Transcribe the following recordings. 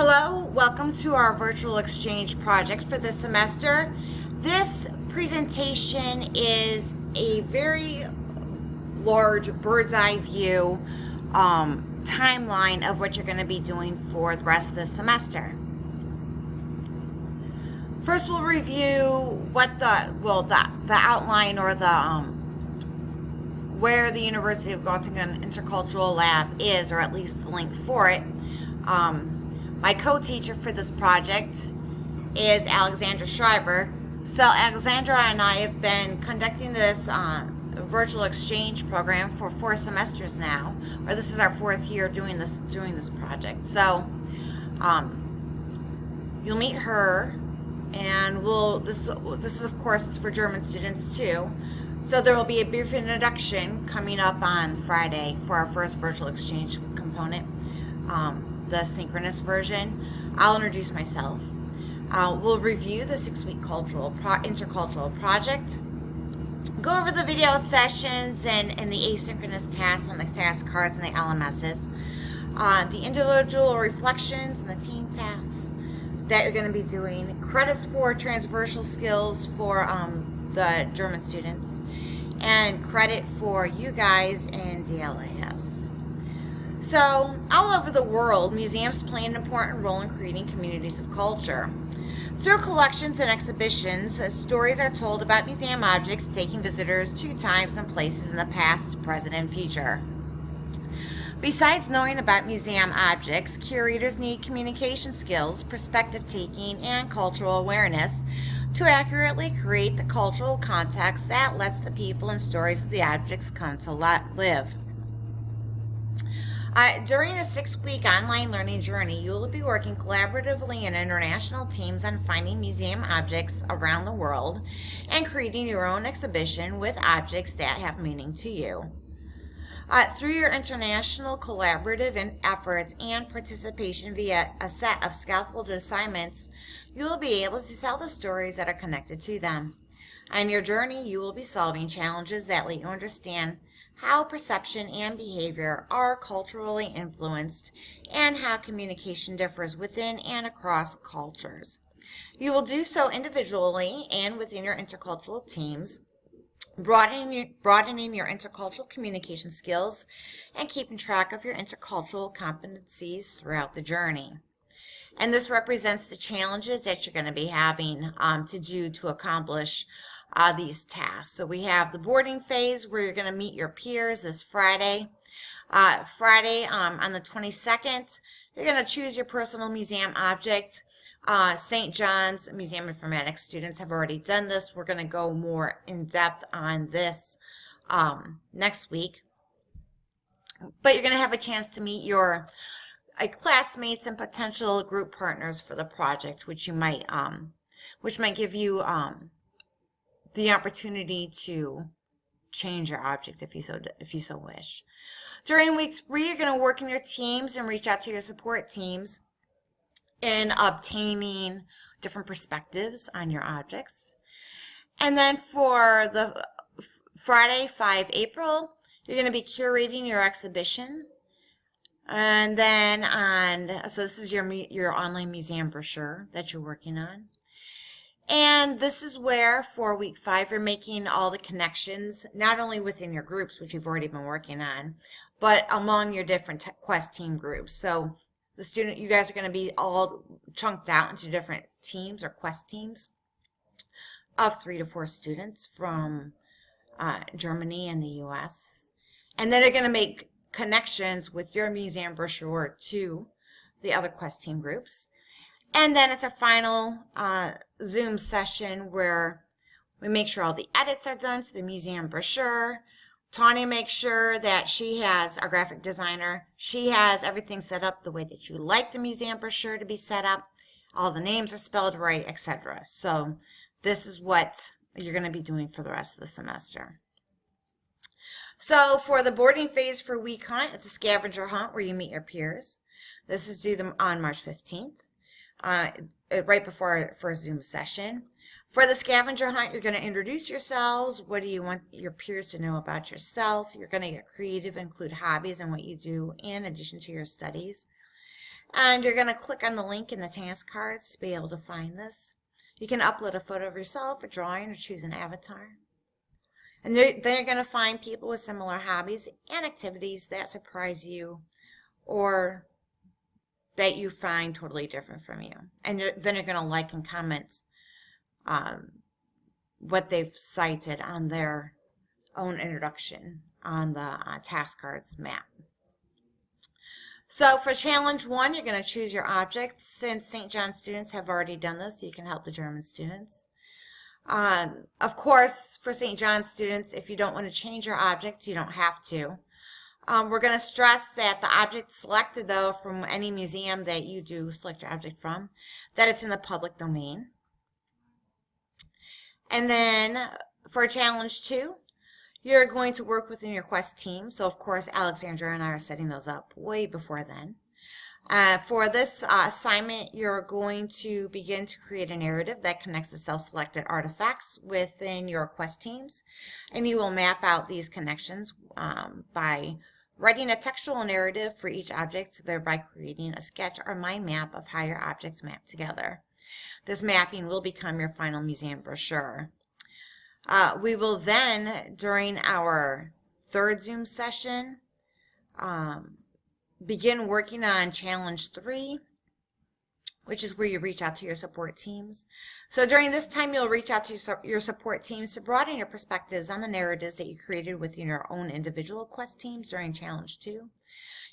Hello, welcome to our virtual exchange project for this semester. This presentation is a very large bird's eye view timeline of what you're going to be doing for the rest of the semester. First, we'll review what the outline or where the University of Göttingen Intercultural Lab is, or at least the link for it. My co-teacher for this project is Alexandra Schreiber. So Alexandra and I have been conducting this virtual exchange program for 4 semesters now, or this is our 4th year doing this project. So you'll meet her, and this is of course for German students too. So there will be a brief introduction coming up on Friday for our first virtual exchange component. The synchronous version. I'll introduce myself. We'll review the 6-week intercultural project, go over the video sessions and the asynchronous tasks on the task cards and the LMSs, the individual reflections and the team tasks that you're going to be doing, credits for transversal skills for the German students, and credit for you guys in DLAS. So, all over the world, museums play an important role in creating communities of culture. Through collections and exhibitions, stories are told about museum objects taking visitors to times and places in the past, present, and future. Besides knowing about museum objects, curators need communication skills, perspective taking, and cultural awareness to accurately create the cultural context that lets the people and stories of the objects come to live. During a 6-week online learning journey, you will be working collaboratively in international teams on finding museum objects around the world and creating your own exhibition with objects that have meaning to you. Through your international collaborative efforts and participation via a set of scaffolded assignments, you will be able to tell the stories that are connected to them. On your journey, you will be solving challenges that let you understand how perception and behavior are culturally influenced and how communication differs within and across cultures. You will do so individually and within your intercultural teams, broadening your intercultural communication skills and keeping track of your intercultural competencies throughout the journey. And this represents the challenges that you're going to be having to accomplish these tasks. So we have the boarding phase where you're going to meet your peers this Friday. On the 22nd, you're going to choose your personal museum object. St. John's Museum Informatics students have already done this. We're going to go more in depth on this next week. But you're going to have a chance to meet your classmates and potential group partners for the project, which might give you the opportunity to change your object if you so wish. During week 3, you're going to work in your teams and reach out to your support teams in obtaining different perspectives on your objects. And then for the Friday, 5 April, you're going to be curating your exhibition. And then so this is your online museum brochure that you're working on. And this is where, for week 5, you're making all the connections, not only within your groups, which you've already been working on, but among your different quest team groups. So you guys are going to be all chunked out into different teams or quest teams of 3 to 4 students from Germany and the US. And then you're going to make connections with your museum brochure to the other quest team groups. And then it's a final Zoom session where we make sure all the edits are done to the museum brochure. Tanya makes sure that our graphic designer, she has everything set up the way that you like the museum brochure to be set up. All the names are spelled right, etc. So this is what you're going to be doing for the rest of the semester. So for the boarding phase for Week Hunt, it's a scavenger hunt where you meet your peers. This is due on March 15th. Right before our first Zoom session. For the scavenger hunt, you're going to introduce yourselves. What do you want your peers to know about yourself? You're going to get creative, include hobbies and what you do in addition to your studies. And you're going to click on the link in the task cards to be able to find this. You can upload a photo of yourself, a drawing, or choose an avatar. And then you're going to find people with similar hobbies and activities that surprise you or that you find totally different from you. And then you're going to like and comment what they've cited on their own introduction on the TaskCard Map. So for challenge 1, you're going to choose your object. Since St. John students have already done this, you can help the German students. Of course, for St. John students, if you don't want to change your object, you don't have to. We're going to stress that the object selected, though, from any museum that you do select your object from, that it's in the public domain. And then for challenge 2, you're going to work within your quest team. So, of course, Alexandra and I are setting those up way before then. For this assignment, you're going to begin to create a narrative that connects the self-selected artifacts within your quest teams. And you will map out these connections by writing a textual narrative for each object, thereby creating a sketch or mind map of how your objects map together. This mapping will become your final museum brochure. We will then, during our third Zoom session, begin working on challenge 3, which is where you reach out to your support teams. So during this time, you'll reach out to your support teams to broaden your perspectives on the narratives that you created within your own individual quest teams during challenge 2.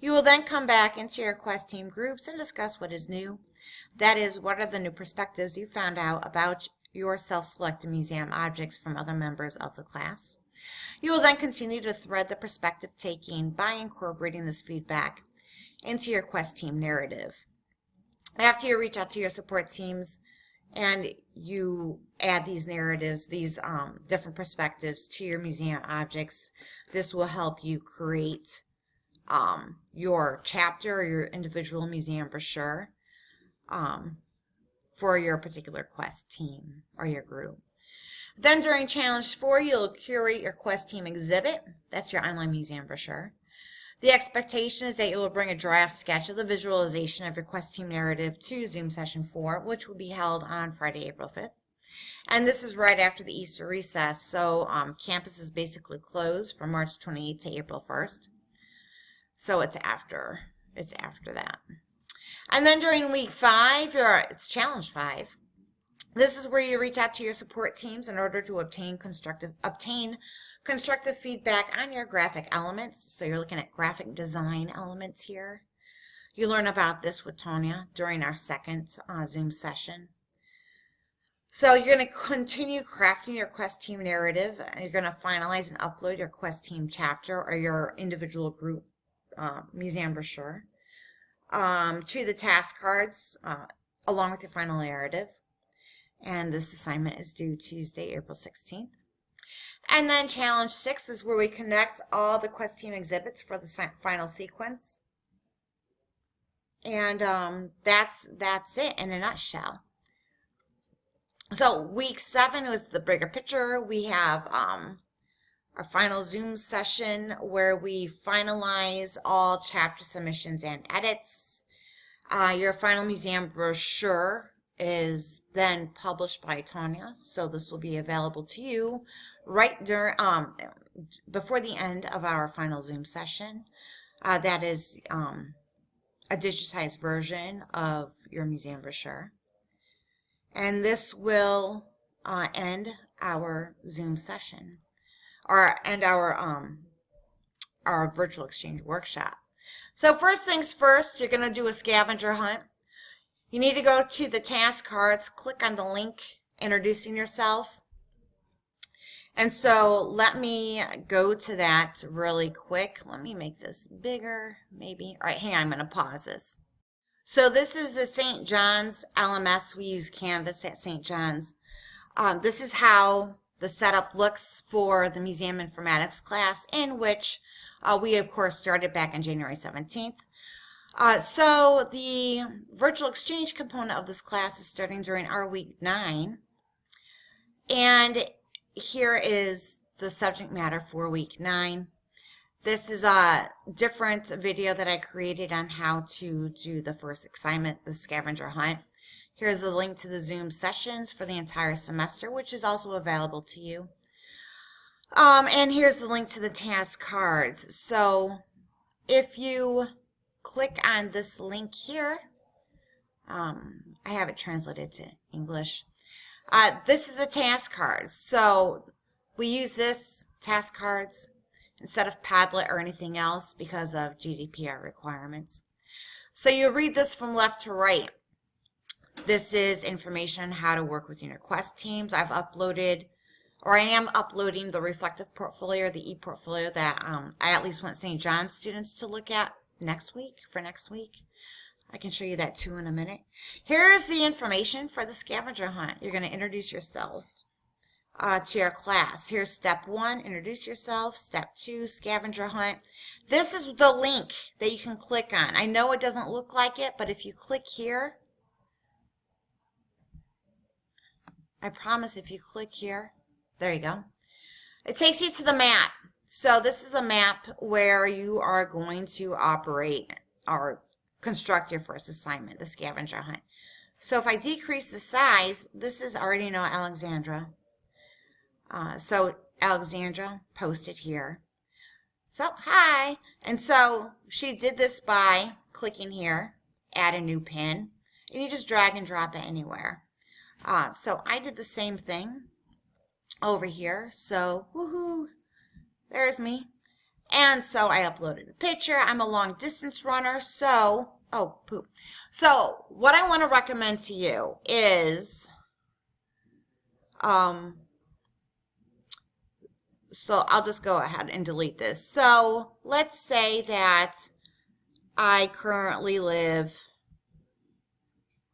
You will then come back into your quest team groups and discuss what is new. That is, what are the new perspectives you found out about your self-selected museum objects from other members of the class. You will then continue to thread the perspective taking by incorporating this feedback into your quest team narrative. After you reach out to your support teams and you add these narratives, these different perspectives to your museum objects, this will help you create your chapter or your individual museum brochure for your particular quest team or your group. Then during challenge 4, you'll curate your quest team exhibit. That's your online museum brochure. The expectation is that you will bring a draft sketch of the visualization of your quest team narrative to Zoom session 4, which will be held on Friday, April 5th. And this is right after the Easter recess, so campus is basically closed from March 28th to April 1st. So it's after that. And then during week 5, it's challenge 5. This is where you reach out to your support teams in order to obtain constructive feedback on your graphic elements. So you're looking at graphic design elements here. You learn about this with Tonya during our second Zoom session. So you're going to continue crafting your quest team narrative. You're going to finalize and upload your quest team chapter or your individual group museum brochure to the task cards along with your final narrative. And this assignment is due Tuesday, April 16th. And then challenge 6 is where we connect all the quest team exhibits for the final sequence. And that's it in a nutshell. So week 7 was the bigger picture. We have our final Zoom session where we finalize all chapter submissions and edits. Your final museum brochure is then published by Tonya, so this will be available to you right during before the end of our final Zoom session. That is a digitized version of your museum brochure, and this will end our Zoom session or end our virtual exchange workshop. So first things first, you're going to do a scavenger hunt. You need to go to the task cards, click on the link introducing yourself. And so let me go to that really quick. Let me make this bigger, maybe. All right, hang on, I'm going to pause this. So this is the St. John's LMS. We use Canvas at St. John's. This is how the setup looks for the Museum Informatics class, in which we, of course, started back on January 17th. So the virtual exchange component of this class is starting during our week 9. And here is the subject matter for week 9. This is a different video that I created on how to do the first assignment, the scavenger hunt. Here's a link to the Zoom sessions for the entire semester, which is also available to you. And here's the link to the task cards. So if you click on this link here, I have it translated to English. This is the task cards. So we use this task cards instead of Padlet or anything else because of GDPR requirements. So you read this from left to right. This is information on how to work with your Quest teams. I've uploaded, or I am uploading, the reflective portfolio, the e-portfolio that I at least want St. John's students to look at next week, for next week. I can show you that too in a minute. Here's the information for the scavenger hunt. You're going to introduce yourself to your class. Here's step 1, introduce yourself. Step 2, scavenger hunt. This is the link that you can click on. I know it doesn't look like it, but if you click here, I promise if you click here, there you go. It takes you to the map. So this is the map where you are going to operate or construct your first assignment, the scavenger hunt. So if I decrease the size, this is already know Alexandra. So Alexandra posted here. So hi. And so she did this by clicking here, add a new pin, and you just drag and drop it anywhere. So I did the same thing over here. So woohoo, there's me. And so I uploaded a picture. I'm a long distance runner. So, oh poop. So what I want to recommend to you is, so I'll just go ahead and delete this. So let's say that I currently live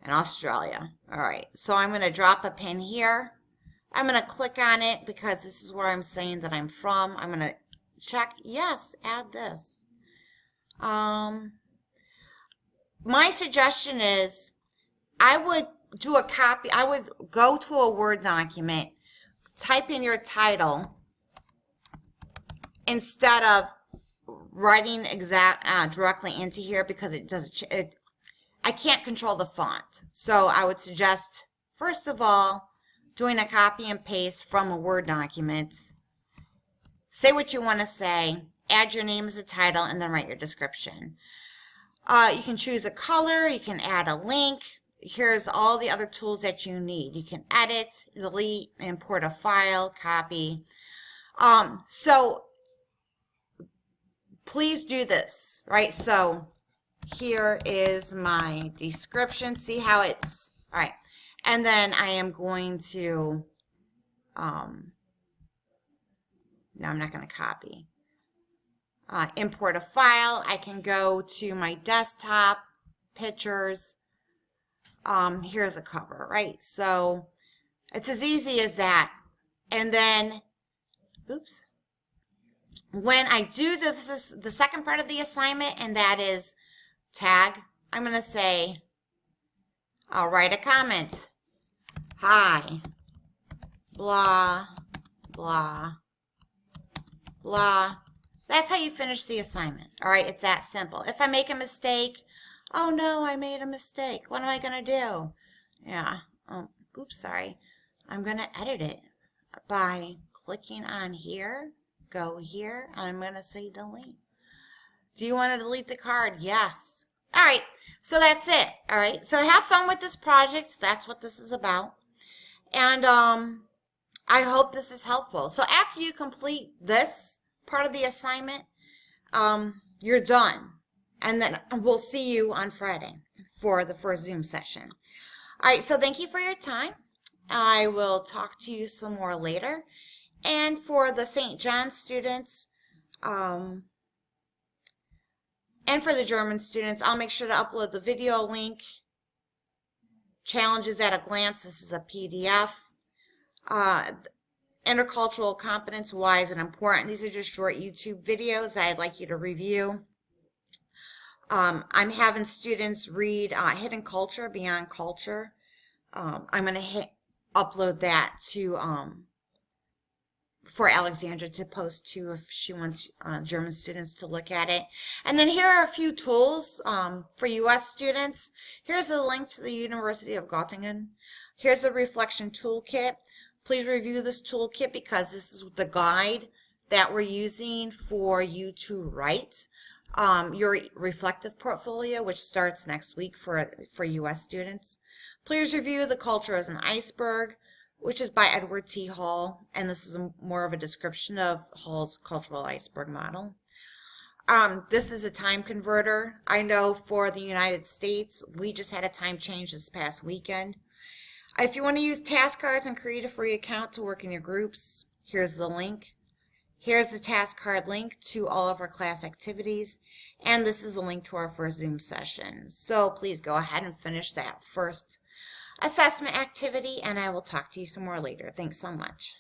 in Australia. All right, so I'm going to drop a pin here. I'm going to click on it because this is where I'm saying that I'm from. I'm going to check, yes, add this. My suggestion is I would do a copy. I would go to a Word document, type in your title instead of writing directly into here because it does I can't control the font. So I would suggest, first of all, doing a copy and paste from a Word document. Say what you want to say, add your name as a title, and then write your description. You can choose a color, you can add a link. Here's all the other tools that you need. You can edit, delete, import a file, copy. So please do this, right? So here is my description. See how it's, all right. And then I am going to, no, I'm not going to copy. Import a file. I can go to my desktop, pictures. Here's a cover, right? So it's as easy as that. And then, oops. When I do this is the second part of the assignment, and that is tag. I'm going to say, I'll write a comment. Hi, blah, blah, blah. That's how you finish the assignment. All right, it's that simple. If I make a mistake, oh no, I made a mistake. What am I going to do? Yeah, oops, sorry. I'm going to edit it by clicking on here, go here, and I'm going to say delete. Do you want to delete the card? Yes. All right, so that's it. All right, so have fun with this project. That's what this is about. And I hope this is helpful. So after you complete this part of the assignment, you're done. And then we'll see you on Friday for the first Zoom session. All right, so thank you for your time. I will talk to you some more later. And for the St. John students, and for the German students, I'll make sure to upload the video link. Challenges at a glance, this is a PDF. Intercultural competence, why is it important? These are just short YouTube videos that I'd like you to review. I'm having students read Hidden Culture, Beyond Culture. I'm going to upload that to for Alexandra to post to if she wants German students to look at it. And then here are a few tools for U.S. students. Here's a link to the University of Göttingen. Here's a reflection toolkit. Please review this toolkit because this is the guide that we're using for you to write your reflective portfolio, which starts next week for U.S. students. Please review The Culture as an Iceberg, which is by Edward T. Hall, and this is more of a description of Hall's cultural iceberg model. This is a time converter. I know for the United States, we just had a time change this past weekend. If you want to use task cards and create a free account to work in your groups, here's the link. Here's the task card link to all of our class activities, and this is the link to our first Zoom session. So please go ahead and finish that first assessment activity, and I will talk to you some more later. Thanks so much.